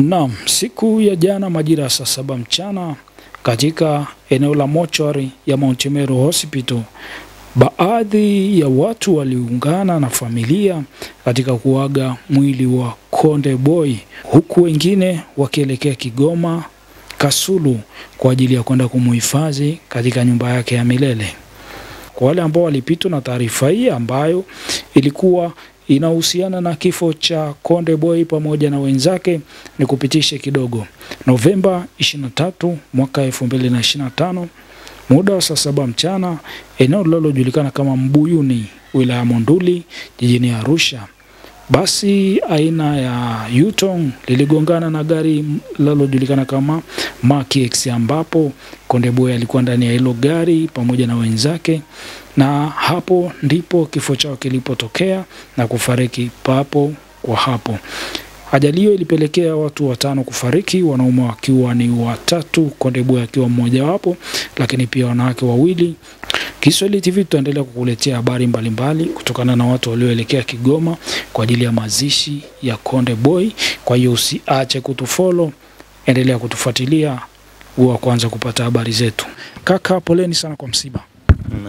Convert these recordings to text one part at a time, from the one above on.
Naam, siku ya jana majira ya saa 7 mchana katika eneo la mochwari ya Mount Meru Hospital, baadhi ya watu waliungana na familia katika kuaga mwili wa Konde Boy, huku wengine wakielekea Kigoma Kasulu kwa ajili ya kwenda kumuhifadhi katika nyumba yake ya milele. Kwa wale ambao walipitwa na taarifa hii ambayo ilikuwa inahusiana na kifo cha Konde Boy pamoja na wenzake, ni kupitishe kidogo. Novemba 23 mwaka 2025, muda wa saa 7 mchana, eneo linalojulikana kama Mbuyuni, wilaya Monduli, jijini Arusha, basi aina ya Yutong liligongana na gari linalojulikana kama Mark X, ambapo Konde Boy alikuwa ndani ya hilo gari pamoja na wenzake, na hapo ndipo kifo chao kilipotokea na kufariki papo kwa hapo. Ajali hiyo ilipelekea watu 5 kufariki, wanaume wakiwa ni 3, Konde Boy akiwa mmoja wapo, lakini pia wanawake 2. Kiswahili TV tutaendelea kukuletea habari mbalimbali kutokana na watu walioelekea Kigoma kwa ajili ya mazishi ya Konde Boy. Kwa hiyo usiache kutufollow, endelea kutufuatilia wa kwanza kupata habari zetu. Kaka, poleni sana kwa msiba.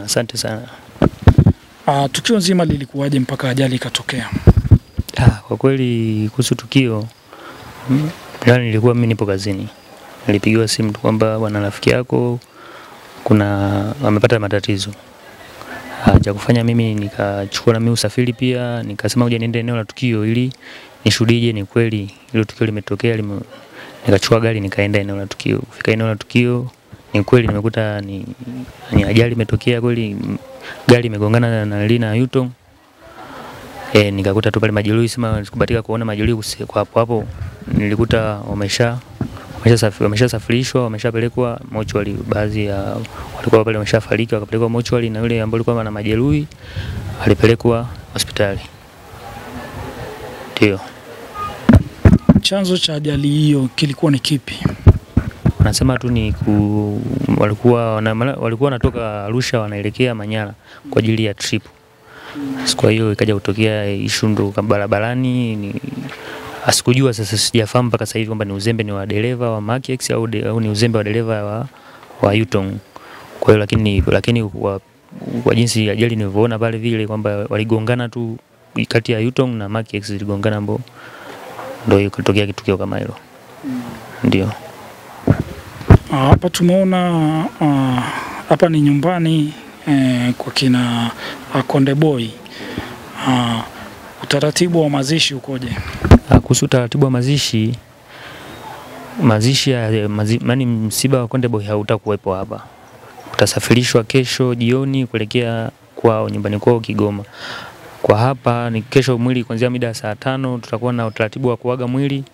Asante sana. Tukio nzima lilikuwaje mpaka ajali ikatokea? Kwa kweli kuhusu tukio, jana nilikuwa mimi nipo kazini. Nilipigiwa simu kwamba bwana rafiki yako amepata matatizo. Cha kufanya mimi nikachukua na mimi usafiri pia, nikasema ngoja niende eneo la tukio ili nishuhudie ni kweli hilo tukio limetokea. Nikachukua gari nikaenda eneo la tukio. Kufika eneo la tukio, ni kweli nimekuta ni ajali imetokea kweli, gari imegongana na lina Yutong. Nikakuta tu pale majeruhi, sema sikubatika kuona majeruhi kwa hapo. Nilikuta wameshasafirishwa, wameshapelekwa mochwari. Baadhi ya walikuwa pale wameshafariki, wakapelekwa mochwari, na yule ambaye alikuwa na majeruhi alipelekwa hospitali. Ndio. Chanzo cha ajali hiyo kilikuwa ni kipi? Wanasema tu ni walikuwa wanatoka Arusha wanaelekea Manyara kwa ajili ya trip. Kwa hiyo ikaja kutokea ishundo barabarani. Asikujua, sasa sijafahamu mpaka sasa hivi kwamba ni uzembe ni wa dereva wa Mark X au ni uzembe wa dereva wa Yutong. Kwa hiyo lakini kwa jinsi ajali nilivyoona pale vile kwamba waligongana tu kati ya Yutong na Mark X, waligongana ambapo ndio ikatokea kitukio kama hilo. Ndio. Hapa tumeona hapa ni nyumbani kwa kina Konde Boy. Utaratibu wa mazishi ukoje? Kuhusu utaratibu wa mazishi yaani msiba wa Konde Boy hautakuwepo hapa. Utasafirishwa kesho jioni kuelekea kwao nyumbani kwao Kigoma. Kwa hapa ni kesho mwili kuanzia mida saa 5 tutakuwa na utaratibu wa kuaga mwili,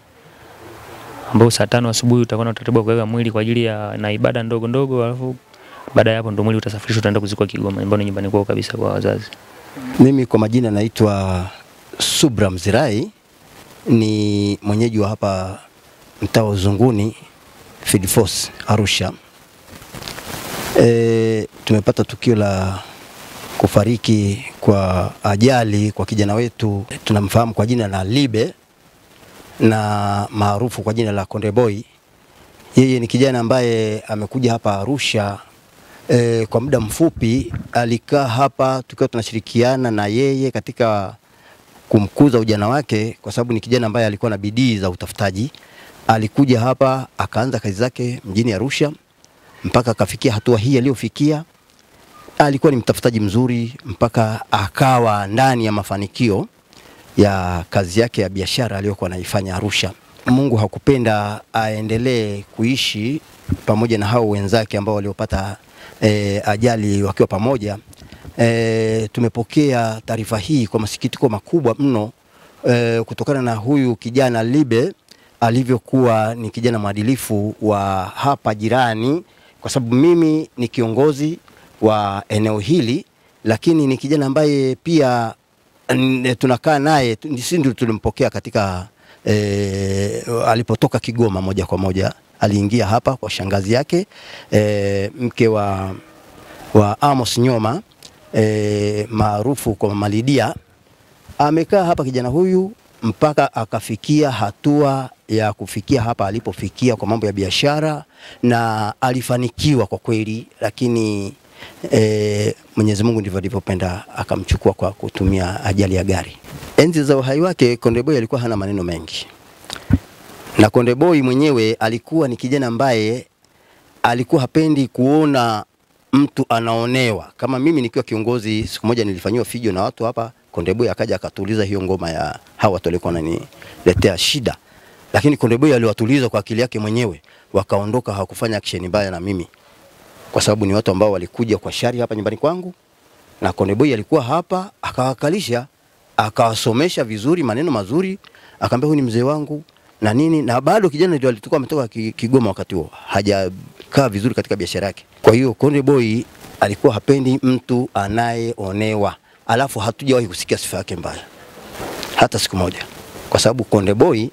ambao saa 5 asubuhi tutakuwa na utaratibu wa kuaga mwili kwa ajili ya na ibada ndogo ndogo, alafu baada ya hapo ndio mwili utasafirishwa utaenda kuzikwa Kigoma, ambapo ni nyumbani kwao kabisa kwa wazazi. Mimi kwa majina naitwa Subra Mzirai, ni mwenyeji wa hapa mtaa wa Uzunguni, Field Force Arusha. Tumepata tukio la kufariki kwa ajali kwa kijana wetu tunamfahamu kwa jina la Libe na maarufu kwa jina la Konde Boy. Yeye ni kijana ambaye amekuja hapa Arusha kwa muda mfupi. Alikaa hapa tukiwa tunashirikiana na yeye katika kumkuza ujana wake, kwa sababu ni kijana ambaye alikuwa na bidii za utafutaji. Alikuja hapa akaanza kazi zake mjini Arusha mpaka akafikia hatua hii aliyofikia. Alikuwa ni mtafutaji mzuri mpaka akawa ndani ya mafanikio ya kazi yake ya biashara aliyokuwa anaifanya Arusha. Mungu hakupenda aendelee kuishi pamoja na hao wenzake ambao waliopata ajali wakiwa pamoja. Tumepokea taarifa hii kwa masikitiko makubwa mno, kutokana na huyu kijana Libe alivyokuwa ni kijana mwadilifu wa hapa jirani, kwa sababu mimi ni kiongozi wa eneo hili, lakini ni kijana ambaye pia tunakaa naye, sisi ndio tulimpokea katika alipotoka Kigoma moja kwa moja. Aliingia hapa kwa shangazi yake, mke wa Amos Nyoma, maarufu kwa Mama Lidia. Amekaa hapa kijana huyu mpaka akafikia hatua ya kufikia hapa alipofikia kwa mambo ya biashara, na alifanikiwa kwa kweli, lakini Mwenyezi Mungu ndivyo alivyopenda akamchukua kwa kutumia ajali ya gari. Enzi za uhai wake Konde Boy alikuwa hana maneno mengi, na Konde Boy mwenyewe alikuwa ni kijana ambaye alikuwa hapendi kuona mtu anaonewa. Kama mimi nikiwa kiongozi, siku moja nilifanywa fijo na watu hapa, Konde Boy akaja akatuliza hiyo ngoma ya hawa watu walikuwa wananiletea shida, lakini Konde Boy aliwatuliza kwa akili yake mwenyewe, wakaondoka, hawakufanya action mbaya na mimi, kwa sababu ni watu ambao walikuja kwa shari hapa nyumbani kwangu, na Konde Boy alikuwa hapa, akawakalisha, akawasomesha vizuri, maneno mazuri, akamwambia huyu ni mzee wangu na nini, na bado kijana ndio alitoka ametoka Kigoma wakati huo, hajakaa vizuri katika biashara yake. Kwa hiyo Konde Boy alikuwa hapendi mtu anayeonewa, alafu hatujawahi kusikia sifa yake mbaya hata siku moja, kwa sababu Konde Boy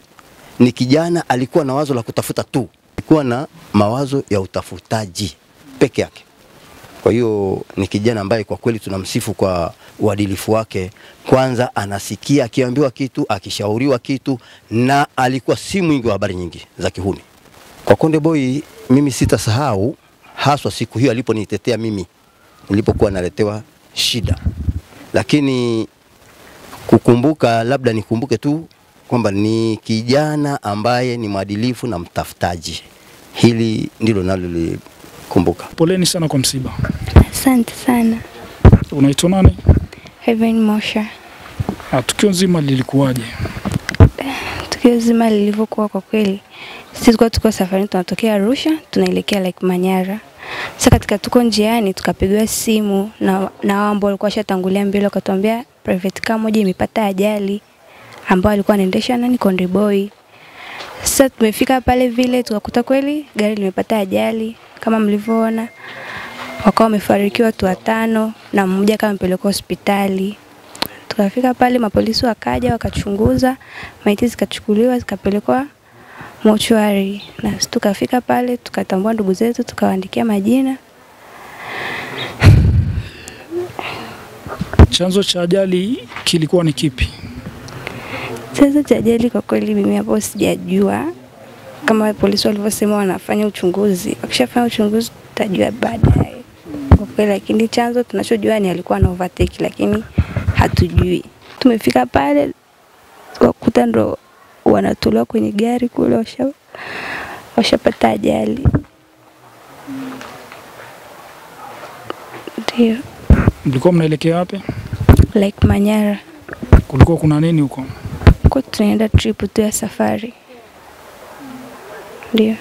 ni kijana alikuwa na wazo la kutafuta tu, alikuwa na mawazo ya utafutaji peke yake. Kwa hiyo ni kijana ambaye kwa kweli tunamsifu kwa uadilifu wake. Kwanza anasikia akiambiwa kitu, akishauriwa kitu, na alikuwa si mwingi wa habari nyingi za kihuni. Kwa Konde Boy mimi sitasahau haswa siku hiyo aliponitetea mimi nilipokuwa naletewa shida. Lakini kukumbuka, labda nikumbuke tu kwamba ni kijana ambaye ni mwadilifu na mtafutaji. Hili ndilo nalolikumbuka. Poleni sana kwa msiba. Asante sana. Unaitwa nani? Heaven Mosha. Tukio nzima lilikuwaje? Tukio nzima lilivyokuwa kwa kweli, sisi tuko safari, tunatokea Arusha tunaelekea Lake Manyara. Sasa katika tuko njiani tukapigwa simu na wao ambao walikuwa washatangulia mbele, wakatuambia private car moja imepata ajali, ambao alikuwa anaendesha nani, Konde Boy. Sasa tumefika pale vile tukakuta kweli gari limepata ajali kama mlivyoona. Wakawa wamefariki watu 5 na mmoja kama mpelekwa hospitali. Tukafika pale, mapolisi wakaja wakachunguza, maiti zikachukuliwa zikapelekwa mortuary, na tukafika pale tukatambua ndugu zetu, tukawaandikia majina. Chanzo cha ajali kilikuwa ni kipi? Chanzo cha ajali kwa kweli mimi hapo sijajua, kama polisi walivyosema wanafanya uchunguzi, wakishafanya uchunguzi tutajua baadaye kwa kweli, lakini chanzo tunachojua ni alikuwa na overtake, lakini hatujui. Tumefika pale wakuta ndo wanatolewa kwenye gari kule, washapata ajali. Ndio. Mlikuwa mnaelekea wapi? Lake Manyara. Kulikuwa kuna nini huko? Kwa tunaenda trip tu ya safari. Ndio.